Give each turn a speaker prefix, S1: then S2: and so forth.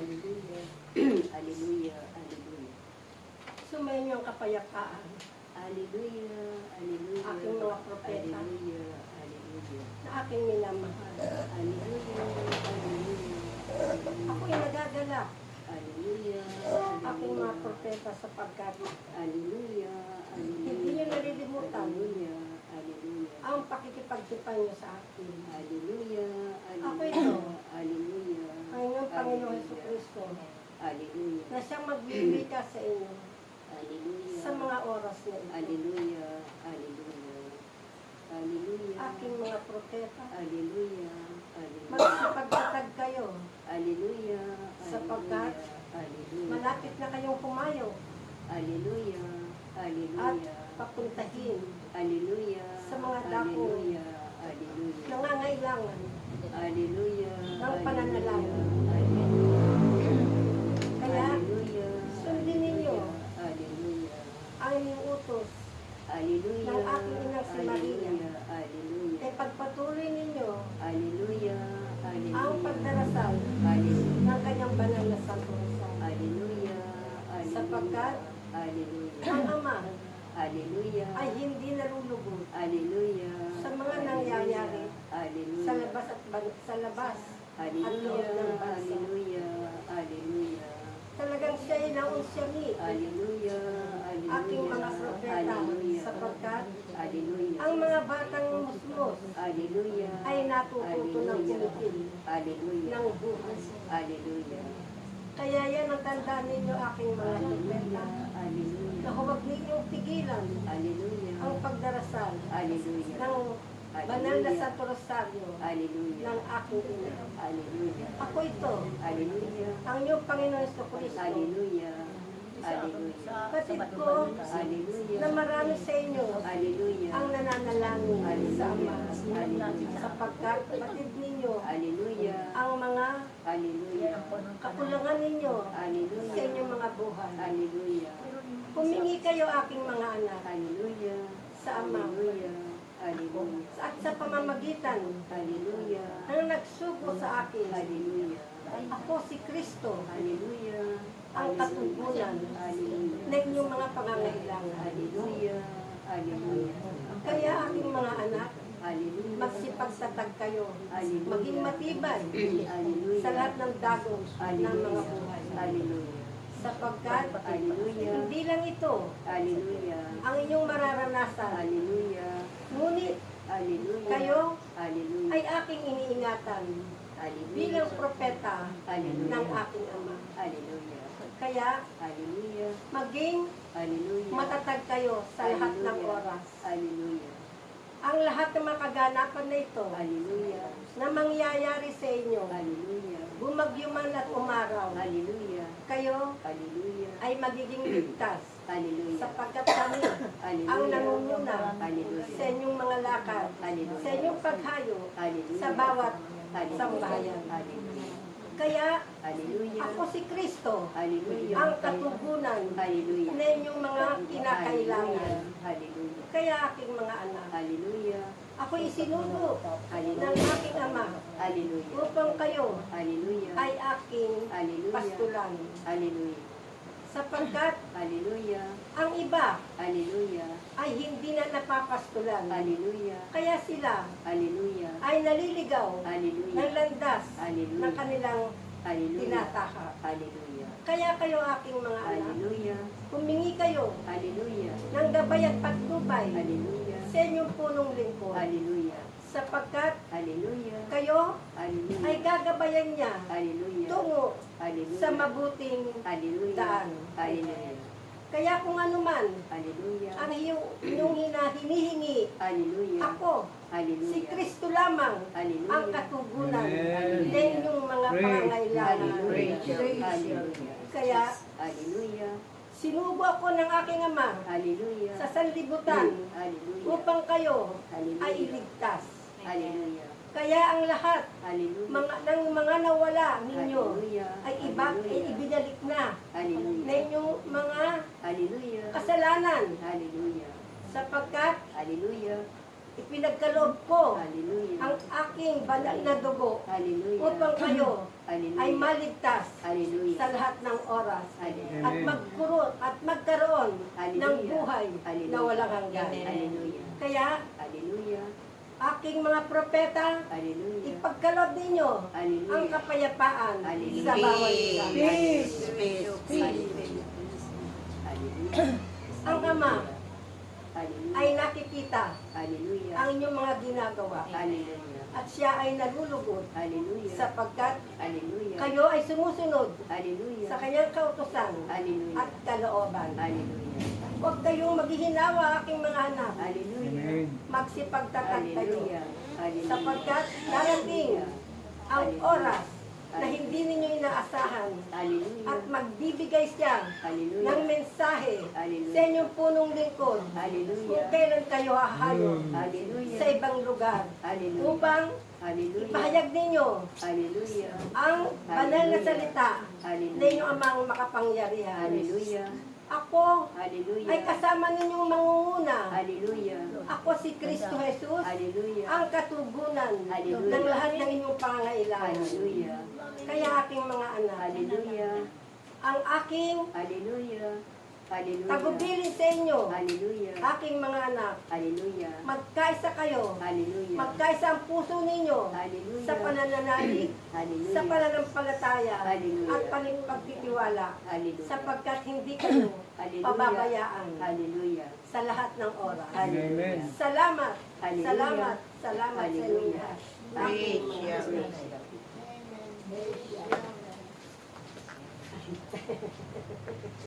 S1: Hallelujah. Hallelujah. Hallelujah.
S2: Sumayin yung kapayapaan.
S1: Hallelujah. Hallelujah.
S2: Aking mga propeta.
S1: Hallelujah. Hallelujah.
S2: Na aking minamahal.
S1: Hallelujah. Hallelujah.
S2: Ako'y nagagalak.
S1: Hallelujah.
S2: Aking mga propeta sapagkat
S1: Hallelujah.
S2: hindi niyo narilimutan
S1: Hallelujah. Hallelujah.
S2: ang pakikipagtipan niyo sa akin.
S1: Hallelujah.
S2: Ako ito.
S1: Hallelujah.
S2: Ang inyong Panginoon Jesucristo
S1: Hallelujah.
S2: na siyang magbibigay sa inyo
S1: Hallelujah.
S2: sa mga oras na ito.
S1: Hallelujah. Hallelujah. Hallelujah.
S2: Aking mga propeta,
S1: Hallelujah. Hallelujah.
S2: magsipagtatag kayo.
S1: Hallelujah.
S2: Sapagkat
S1: Hallelujah.
S2: malapit na kayong pumayo
S1: Hallelujah.
S2: at
S1: Hallelujah.
S2: papuntahin
S1: Hallelujah.
S2: sa mga dako.
S1: Hallelujah. Hallelujah.
S2: nangangailangan.
S1: Hallelujah.
S2: ng pananalangin.
S1: Hallelujah.
S2: Kaya
S1: Hallelujah.
S2: sundin ninyo
S1: Hallelujah.
S2: ang inyong utos
S1: Hallelujah.
S2: ng aking inang si Maria.
S1: Hallelujah.
S2: Kaya pagpatuloy ninyo
S1: Hallelujah. Hallelujah.
S2: ang pagdarasal
S1: Hallelujah.
S2: ng kanyang banal na Santo Rosario.
S1: Hallelujah.
S2: Sapagkat
S1: Hallelujah.
S2: ang Ama
S1: Hallelujah.
S2: ay hindi nalulugod
S1: Hallelujah.
S2: sa mga nangyayari
S1: Hallelujah.
S2: sa labas at sa labas at loob
S1: Hallelujah.
S2: ng bansa.
S1: Hallelujah. Hallelujah.
S2: Talagang siya ay naunsyani
S1: Hallelujah. Hallelujah.
S2: aking mga propeta
S1: Hallelujah.
S2: sapagkat
S1: Hallelujah.
S2: ang mga batang musmos
S1: Hallelujah.
S2: ay natututo ng kumitil
S1: Hallelujah.
S2: ng buhay.
S1: Hallelujah.
S2: Kaya yan ang tandaan ninyo aking mga propeta
S1: Hallelujah.
S2: na huwag ninyong tigilan
S1: Hallelujah.
S2: ang pagdarasal
S1: Hallelujah.
S2: ng banal na Santo Rosario
S1: Hallelujah.
S2: ng aking ina.
S1: Hallelujah.
S2: Ako ito,
S1: Hallelujah.
S2: ang iyong Panginoon Jesucristo,
S1: Hallelujah. Hallelujah.
S2: kapatid ko
S1: Hallelujah.
S2: na marami sa inyo
S1: Hallelujah.
S2: ang nananalangin sa Ama
S1: Hallelujah.
S2: sapagkat kapatid ninyo
S1: Hallelujah.
S2: ang mga
S1: Hallelujah.
S2: kakulangan ninyo
S1: Hallelujah.
S2: sa inyong mga buhay.
S1: Hallelujah.
S2: Humingi kayo aking mga anak
S1: Hallelujah.
S2: sa Ama
S1: Hallelujah. Hallelujah.
S2: at sa pamamagitan
S1: Hallelujah.
S2: ng nagsugo sa akin.
S1: Hallelujah.
S2: Ako si Kristo,
S1: Hallelujah.
S2: ang katugunan
S1: Hallelujah.
S2: ng inyong mga pangangailangan.
S1: Hallelujah. Hallelujah.
S2: Kaya aking mga anak,
S1: Hallelujah.
S2: magsipagtatag kayo,
S1: Hallelujah.
S2: maging matibay
S1: Hallelujah.
S2: sa lahat ng dagos ng mga
S1: Hallelujah.
S2: buhay.
S1: Hallelujah.
S2: Sapagkat
S1: Hallelujah.
S2: hindi lang ito
S1: Hallelujah.
S2: ang inyong mararanasan,
S1: Hallelujah.
S2: ngunit
S1: Hallelujah.
S2: kayo
S1: Hallelujah.
S2: ay aking iniingatan
S1: Hallelujah.
S2: bilang propeta
S1: Hallelujah.
S2: ng aking Ama.
S1: Hallelujah.
S2: Kaya
S1: Hallelujah.
S2: maging
S1: Hallelujah.
S2: matatag kayo sa lahat ng
S1: Hallelujah.
S2: oras.
S1: Hallelujah.
S2: Ang lahat ng mga kaganapan na ito
S1: Hallelujah.
S2: na mangyayari sa inyo,
S1: Hallelujah.
S2: bumagyo man at umaraw,
S1: Hallelujah.
S2: kayo
S1: Hallelujah.
S2: ay magiging ligtas
S1: Hallelujah.
S2: sapagkat kami
S1: Hallelujah.
S2: ang nangunguna
S1: Hallelujah.
S2: sa inyong mga lakad,
S1: Hallelujah.
S2: sa inyong paghayo
S1: Hallelujah.
S2: sa bawat
S1: Hallelujah.
S2: sambahayan.
S1: Hallelujah.
S2: Kaya
S1: Hallelujah.
S2: ako si Kristo,
S1: Hallelujah.
S2: ang katugunan
S1: Hallelujah.
S2: na inyong mga kinakailangan.
S1: Hallelujah.
S2: Kaya aking mga anak,
S1: Hallelujah.
S2: ako isinuno
S1: Hallelujah.
S2: ng aking Ama
S1: Hallelujah.
S2: upang kayo
S1: Hallelujah.
S2: ay aking
S1: Hallelujah.
S2: pastulan.
S1: Hallelujah.
S2: Sapagkat
S1: Hallelujah.
S2: ang iba
S1: Hallelujah.
S2: ay hindi na napapastulan.
S1: Hallelujah.
S2: Kaya sila
S1: Hallelujah.
S2: ay naliligaw ng
S1: Hallelujah.
S2: landas
S1: Hallelujah.
S2: ng kanilang
S1: Hallelujah.
S2: tinataka.
S1: Hallelujah.
S2: Kaya kayo aking mga anak,
S1: Hallelujah.
S2: humingi kayo
S1: Hallelujah.
S2: ng gabay at patnubay
S1: Hallelujah.
S2: sa inyong punong lingkod.
S1: Hallelujah.
S2: Sapagkat
S1: Hallelujah.
S2: kayo
S1: Hallelujah.
S2: ay gagabayan niya
S1: Hallelujah.
S2: tungo
S1: Hallelujah.
S2: sa mabuting
S1: Hallelujah.
S2: daan.
S1: Hallelujah.
S2: Kaya kung ano man
S1: Hallelujah.
S2: ang inyong hinihingi,
S1: Hallelujah.
S2: ako,
S1: Hallelujah.
S2: si Kristo lamang
S1: Hallelujah.
S2: ang katugunan
S3: Amen.
S2: na inyong mga pangangailangan.
S1: Hallelujah. Hallelujah.
S2: Kaya
S1: Hallelujah.
S2: sinubo ako ng aking Ama
S1: Hallelujah.
S2: sa sanlibutan
S1: Hallelujah.
S2: upang kayo
S1: Hallelujah.
S2: ay iligtas.
S1: Hallelujah.
S2: Kaya ang lahat
S1: Hallelujah.
S2: ng mga nawala ninyo
S1: Hallelujah.
S2: ay ibinalik na
S1: Hallelujah.
S2: na inyong mga
S1: Hallelujah.
S2: kasalanan
S1: Hallelujah.
S2: sapagkat
S1: Hallelujah.
S2: ipinagkaloob ko
S1: Hallelujah.
S2: ang aking banal na dugo
S1: Hallelujah.
S2: upang kayo
S1: Hallelujah.
S2: ay maligtas
S1: Hallelujah.
S2: sa lahat ng oras
S1: Hallelujah.
S2: at magkaroon ng
S1: Hallelujah.
S2: buhay
S1: Hallelujah.
S2: na walang hanggan.
S1: Hallelujah.
S2: Kaya
S1: Hallelujah.
S2: aking mga propeta,
S1: Hallelujah.
S2: ipagkaloob ninyo
S1: Hallelujah.
S2: ang kapayapaan
S1: Hallelujah.
S2: sa bawat isa.
S1: Peace.
S3: Peace.
S1: Hallelujah.
S2: Ang Ama
S1: Hallelujah.
S2: ay nakikita
S1: Hallelujah.
S2: ang inyong mga ginagawa
S1: Hallelujah.
S2: at siya ay nalulugod
S1: Hallelujah.
S2: sapagkat
S1: Hallelujah.
S2: kayo ay sumusunod
S1: Hallelujah.
S2: sa kanyang kautusan
S1: Hallelujah.
S2: at kalooban.
S1: Hallelujah.
S2: Huwag kayong maghihinawa, aking mga anak.
S1: Hallelujah.
S2: Magsipagtatag kayo
S1: Hallelujah. Hallelujah.
S2: sapagkat darating ang oras na hindi ninyo inaasahan
S1: Hallelujah.
S2: at magbibigay siya
S1: Hallelujah.
S2: ng mensahe
S1: Hallelujah.
S2: sa inyong punong lingkod kung
S1: Hallelujah.
S2: kailan kayo hahayo
S1: Hallelujah.
S2: sa ibang lugar
S1: Hallelujah.
S2: upang
S1: Hallelujah.
S2: ipahayag ninyo
S1: Hallelujah.
S2: ang banal na salita
S1: Hallelujah.
S2: na inyong amang makapangyarihan.
S1: Hallelujah.
S2: Ako
S1: Hallelujah.
S2: ay kasama ninyong mangunguna.
S1: Hallelujah.
S2: Ako si Kristo Jesus,
S1: Hallelujah.
S2: ang katugunan
S1: Hallelujah.
S2: ng lahat ng inyong pangangailangan.
S1: Hallelujah.
S2: Kaya aking mga anak,
S1: Hallelujah.
S2: ang aking
S1: Hallelujah. Hallelujah.
S2: tagubilin sa inyo,
S1: Hallelujah.
S2: aking mga anak,
S1: Hallelujah.
S2: magkaisa kayo,
S1: Hallelujah.
S2: magkaisa ang puso ninyo
S1: Hallelujah.
S2: sa panananalig,
S1: Hallelujah.
S2: sa pananampalataya,
S1: Hallelujah.
S2: at pagtitiwala,
S1: Hallelujah.
S2: sapagkat hindi kayo
S1: Hallelujah.
S2: pababayaan
S1: Hallelujah.
S2: sa lahat ng oras.
S1: Hallelujah.
S2: Salamat,
S1: Hallelujah.
S2: salamat, salamat sa inyong
S1: Hallelujah.
S2: lahat. Aking mga
S3: Praise
S2: anak.